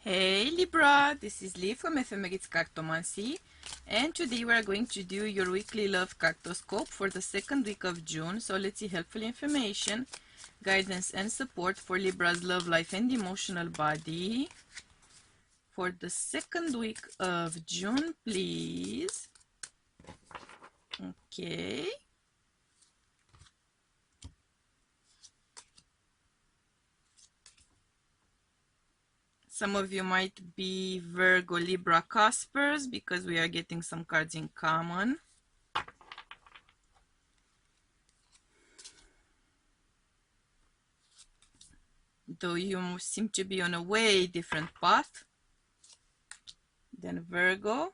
Hey Libra, this is Lee from FMX Cartomancy, and today we are going to do your weekly love cartoscope for the second week of June. So let's see helpful information, guidance and support for Libra's love life and emotional body for the second week of June, please. Okay. Some of you might be Virgo Libra Caspers because we are getting some cards in common. Though you seem to be on a way different path than Virgo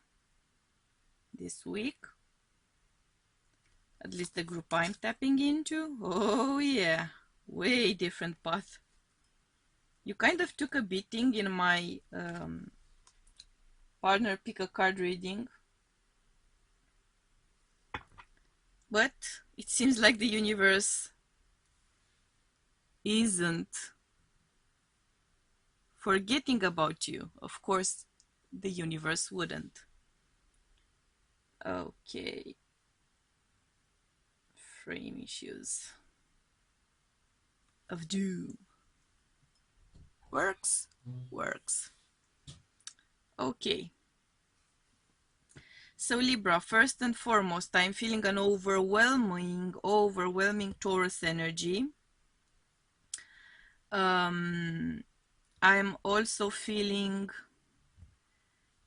this week. At least the group I'm tapping into. Oh yeah, way different path. You kind of took a beating in my partner pick a card reading, but it seems like the universe isn't forgetting about you. Of course, the universe wouldn't. Okay. Frame issues of doom. Works. Okay. So Libra, first and foremost, I'm feeling an overwhelming Taurus energy. I'm also feeling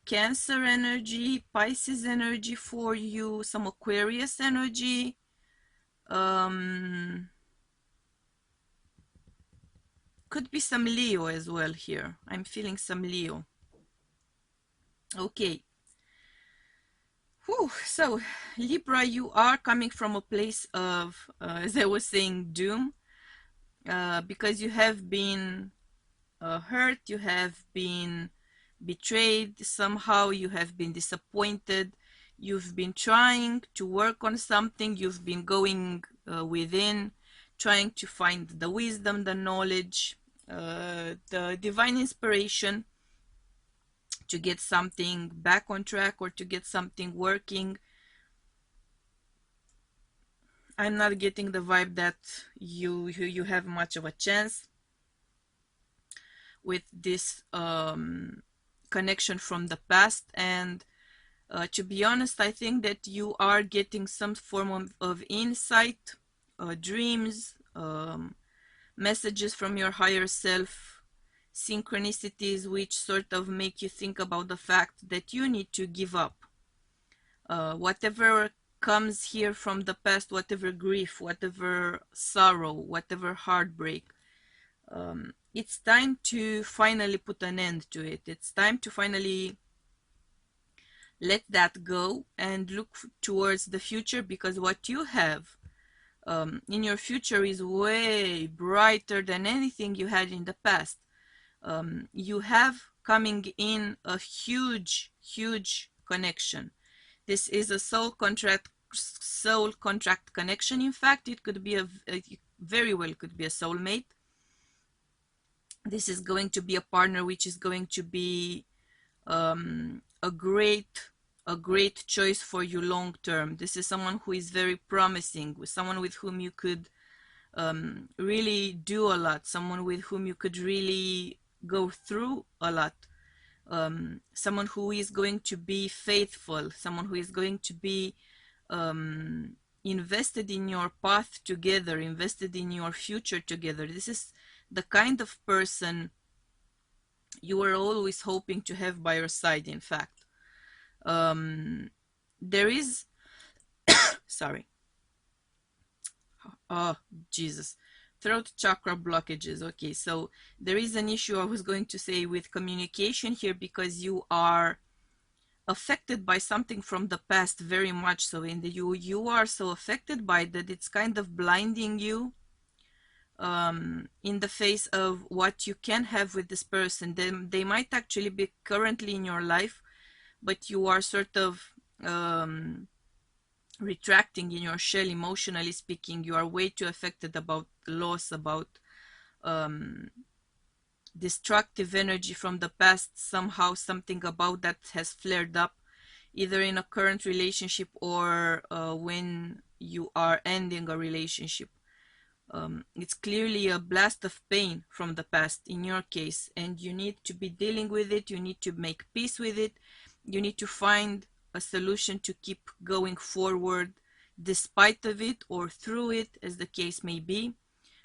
Cancer energy, Pisces energy for you, some Aquarius energy. Could be some Leo as well here. I'm feeling some Leo. Okay. Whew. So Libra, you are coming from a place of, as I was saying, doom, because you have been hurt, you have been betrayed somehow, you have been disappointed, you've been trying to work on something, you've been going within, trying to find the wisdom, the knowledge, the divine inspiration to get something back on track or to get something working. I'm not getting the vibe that you have much of a chance with this connection from the past. And to be honest, I think that you are getting some form of insight, dreams, messages from your higher self, synchronicities which sort of make you think about the fact that you need to give up. Whatever comes here from the past, whatever grief, whatever sorrow, whatever heartbreak, it's time to finally put an end to it. It's time to finally let that go and look towards the future, because what you have in your future is way brighter than anything you had in the past. You have coming in a huge connection. This is a soul contract connection. In fact, it could be very well could be a soulmate. This is going to be a partner which is going to be a great choice for you long term. This is someone who is very promising, someone with whom you could really do a lot, someone with whom you could really go through a lot, someone who is going to be faithful, someone who is going to be invested in your path together, invested in your future together. This is the kind of person you were always hoping to have by your side. In fact, there is sorry, oh Jesus, throat chakra blockages. Okay, so there is an issue, I was going to say, with communication here, because you are affected by something from the past very much so, and you are so affected by that it's kind of blinding you in the face of what you can have with this person. They might actually be currently in your life, but you are sort of retracting in your shell, emotionally speaking. You are way too affected about loss, about destructive energy from the past. Somehow something about that has flared up, either in a current relationship or when you are ending a relationship. It's clearly a blast of pain from the past in your case, and you need to be dealing with it. You need to make peace with it. You need to find a solution to keep going forward despite of it or through it, as the case may be,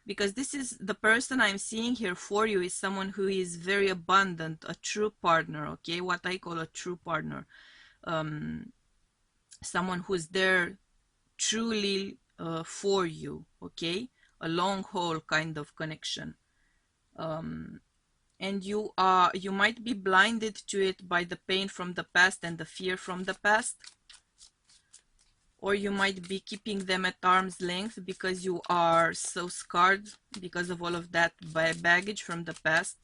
because this is the person I'm seeing here for you is someone who is very abundant, a true partner, okay, what I call a true partner, someone who's there truly for you, okay, a long haul kind of connection. And you might be blinded to it by the pain from the past and the fear from the past, or you might be keeping them at arm's length because you are so scarred because of all of that baggage from the past.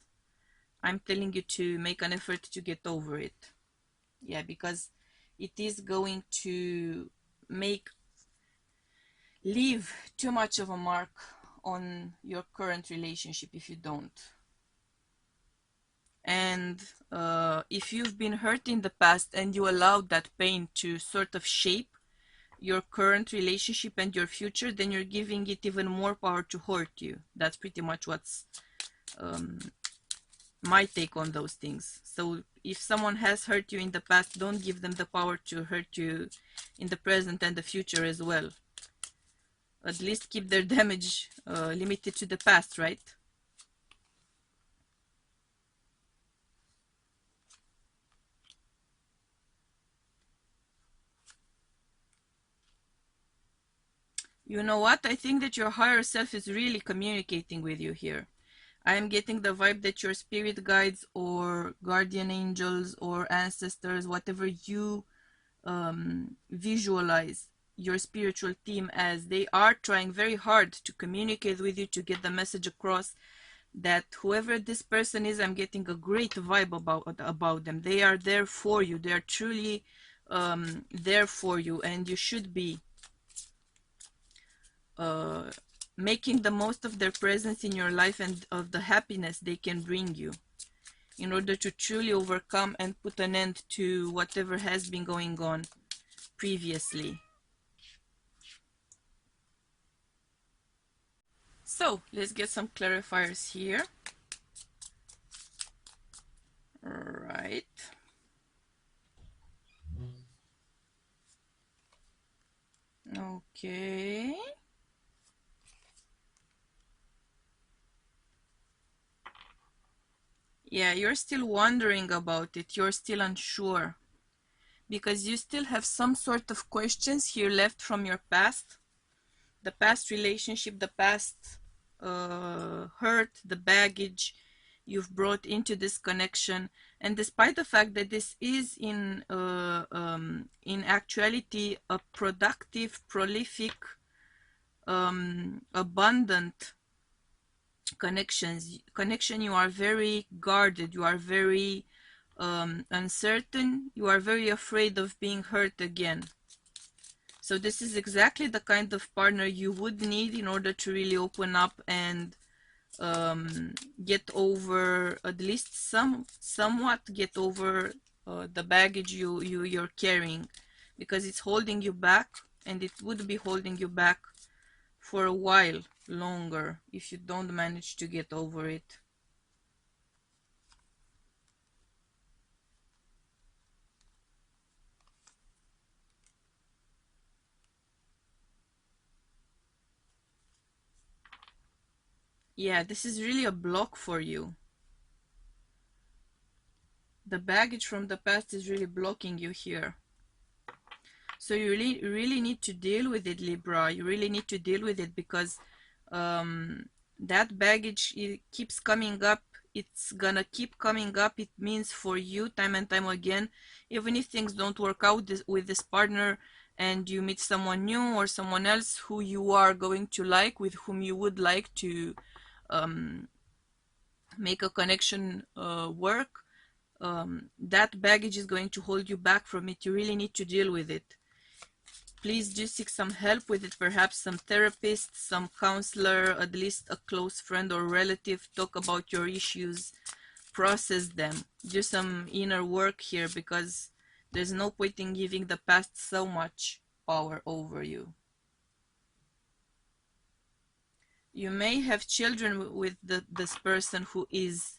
I'm telling you to make an effort to get over it. Yeah, because it is going to leave too much of a mark on your current relationship if you don't. And if you've been hurt in the past and you allowed that pain to sort of shape your current relationship and your future, then you're giving it even more power to hurt you. That's pretty much what's my take on those things. So if someone has hurt you in the past, don't give them the power to hurt you in the present and the future as well. At least keep their damage limited to the past, right? You know what? I think that your higher self is really communicating with you here. I am getting the vibe that your spirit guides or guardian angels or ancestors, whatever you visualize your spiritual team as, they are trying very hard to communicate with you, to get the message across that whoever this person is, I'm getting a great vibe about them. They are there for you. They are truly there for you, and you should be making the most of their presence in your life and of the happiness they can bring you in order to truly overcome and put an end to whatever has been going on previously. So let's get some clarifiers here. Right. Okay. Yeah, you're still wondering about it. You're still unsure because you still have some sort of questions here left from your past, the past relationship, the past hurt, the baggage you've brought into this connection. And despite the fact that this is in actuality a productive, prolific, abundant connection, you are very guarded, you are very uncertain, you are very afraid of being hurt again. So this is exactly the kind of partner you would need in order to really open up and get over, at least somewhat get over the baggage you're carrying, because it's holding you back, and it would be holding you back for a while longer if you don't manage to get over it. Yeah, this is really a block for you. The baggage from the past is really blocking you here. So you really need to deal with it, Libra. You really need to deal with it, because that baggage, it keeps coming up. It's gonna keep coming up. It means for you, time and time again, even if things don't work out with this partner and you meet someone new or someone else who you are going to like, with whom you would like to make a connection work, that baggage is going to hold you back from it. You really need to deal with it. Please do seek some help with it, perhaps some therapist, some counselor, at least a close friend or relative. Talk about your issues process them, do some inner work here, because there's no point in giving the past so much power over you. You may have children with this person who is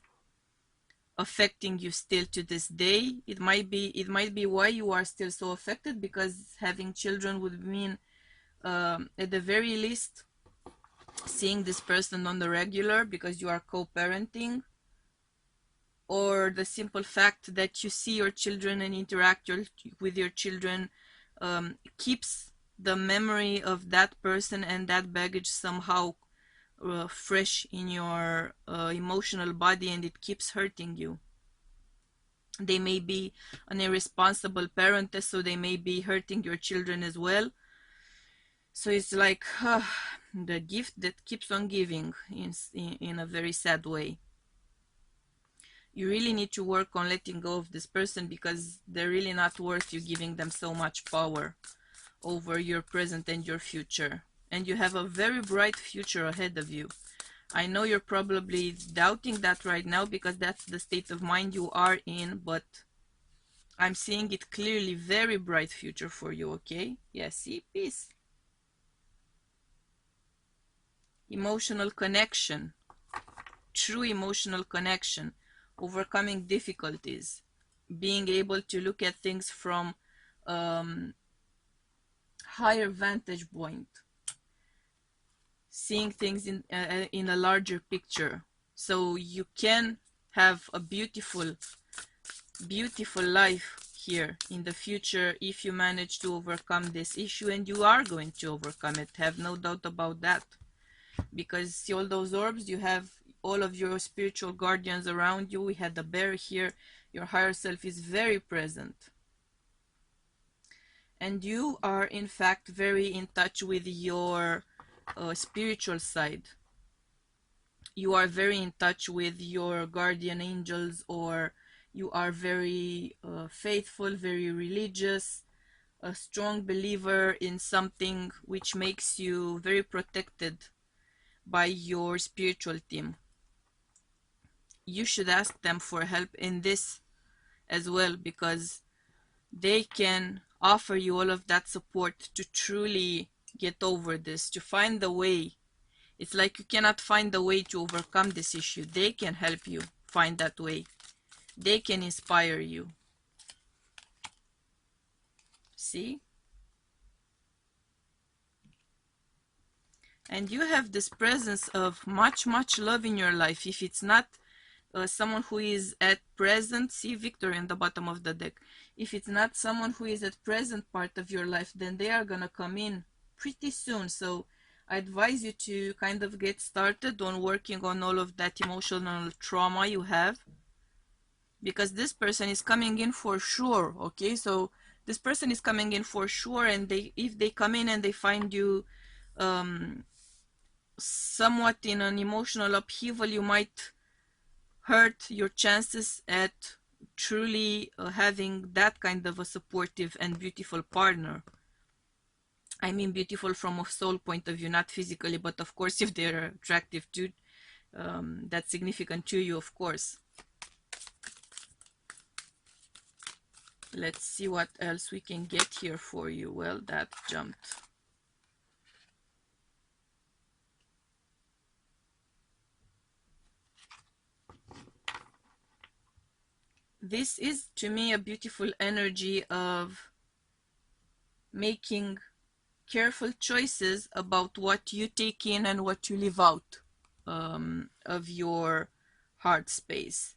affecting you still to this day. It might be why you are still so affected, because having children would mean at the very least seeing this person on the regular, because you are co-parenting, or the simple fact that you see your children and interact with your children keeps the memory of that person and that baggage somehow fresh in your emotional body, and it keeps hurting you. They may be an irresponsible parent, so they may be hurting your children as well. So it's like the gift that keeps on giving in a very sad way. You really need to work on letting go of this person, because they're really not worth you giving them so much power over your present and your future. And you have a very bright future ahead of you. I know you're probably doubting that right now, because that's the state of mind you are in, but I'm seeing it clearly. Very bright future for you, okay? Yeah, see, peace. Emotional connection, true emotional connection, overcoming difficulties, being able to look at things from higher vantage point, seeing things in a larger picture, so you can have a beautiful life here in the future if you manage to overcome this issue. And you are going to overcome it, have no doubt about that, because see all those orbs, you have all of your spiritual guardians around you. We had the bear here. Your higher self is very present, and you are in fact very in touch with your spiritual side. You are very in touch with your guardian angels, or you are very faithful, very religious, a strong believer in something which makes you very protected by your spiritual team. You should ask them for help in this as well, because they can offer you all of that support to truly get over this, to find the way. It's like you cannot find the way to overcome this issue. They can help you find that way. They can inspire you. See? And you have this presence of much love in your life. If it's not someone who is at present, see Victory on the bottom of the deck. If it's not someone who is at present part of your life, then they are gonna come in pretty soon. So I advise you to kind of get started on working on all of that emotional trauma you have, because this person is coming in for sure. Okay, so this person is coming in for sure, and if they come in and they find you somewhat in an emotional upheaval, you might hurt your chances at truly having that kind of a supportive and beautiful partner. I mean beautiful from a soul point of view, not physically, but of course if they're attractive too, that's significant to you, of course. Let's see what else we can get here for you. Well, that jumped. This is to me a beautiful energy of making careful choices about what you take in and what you leave out of your heart space.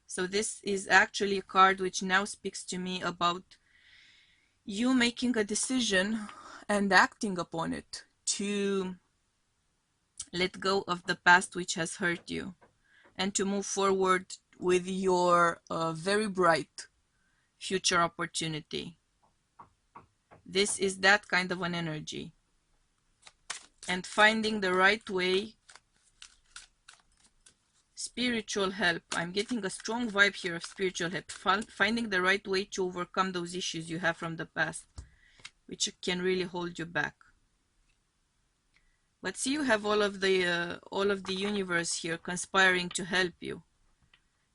So this is actually a card which now speaks to me about you making a decision and acting upon it to let go of the past which has hurt you, and to move forward with your very bright future opportunity. This is that kind of an energy. And finding the right way, spiritual help. I'm getting a strong vibe here of spiritual help. Finding the right way to overcome those issues you have from the past, which can really hold you back. But see, you have all of the universe here conspiring to help you.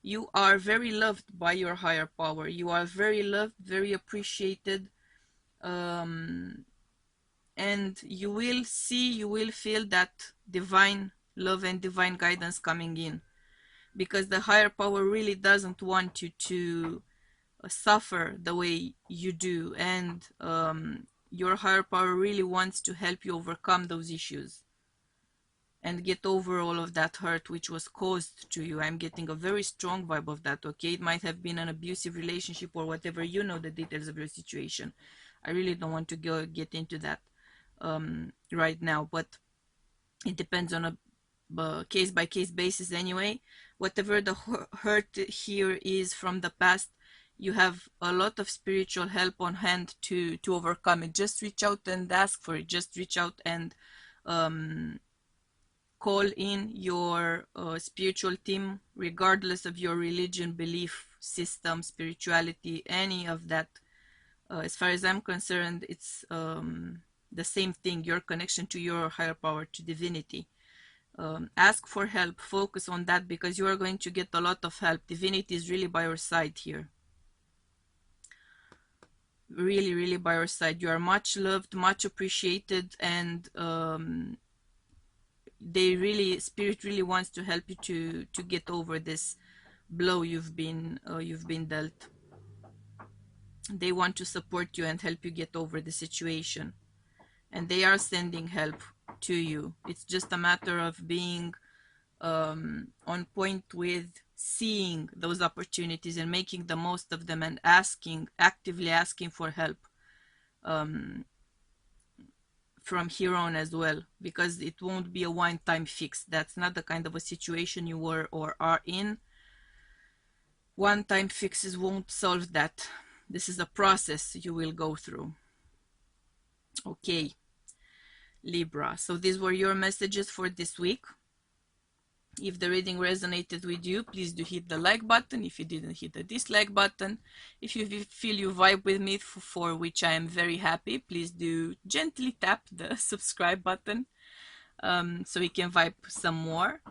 you are very loved by your higher power. You are very loved, very appreciated, and you will see, you will feel that divine love and divine guidance coming in, because the higher power really doesn't want you to suffer the way you do, and your higher power really wants to help you overcome those issues and get over all of that hurt which was caused to you. I'm getting a very strong vibe of that, okay? It might have been an abusive relationship or whatever, you know the details of your situation. I really don't want to get into that right now, but it depends on a case by case basis anyway. Whatever the hurt here is from the past, you have a lot of spiritual help on hand to overcome it. Just reach out and ask for it. Just reach out and call in your spiritual team, regardless of your religion, belief system, spirituality, any of that. As far as I'm concerned, it's the same thing, your connection to your higher power, to divinity. Ask for help, focus on that, because you are going to get a lot of help. Divinity is really by your side here. Really, really by your side. You are much loved, much appreciated, and spirit really wants to help you to get over this blow you've been dealt. They want to support you and help you get over the situation, and they are sending help to you. It's just a matter of being on point with seeing those opportunities and making the most of them, and actively asking for help from here on as well, because it won't be a one-time fix. That's not the kind of a situation you were or are in. One-time fixes won't solve that. This is a process you will go through. Okay, Libra, so these were your messages for this week. If the reading resonated with you, please do hit the like button. If you didn't, hit the dislike button. If you feel you vibe with me, for which I am very happy, please do gently tap the subscribe button so we can vibe some more.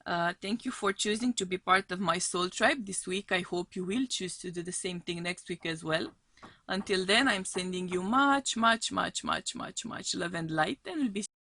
Thank you for choosing to be part of my soul tribe this week. I hope you will choose to do the same thing next week as well. Until then, I'm sending you much, much, much, much, much, much love and light, and we'll be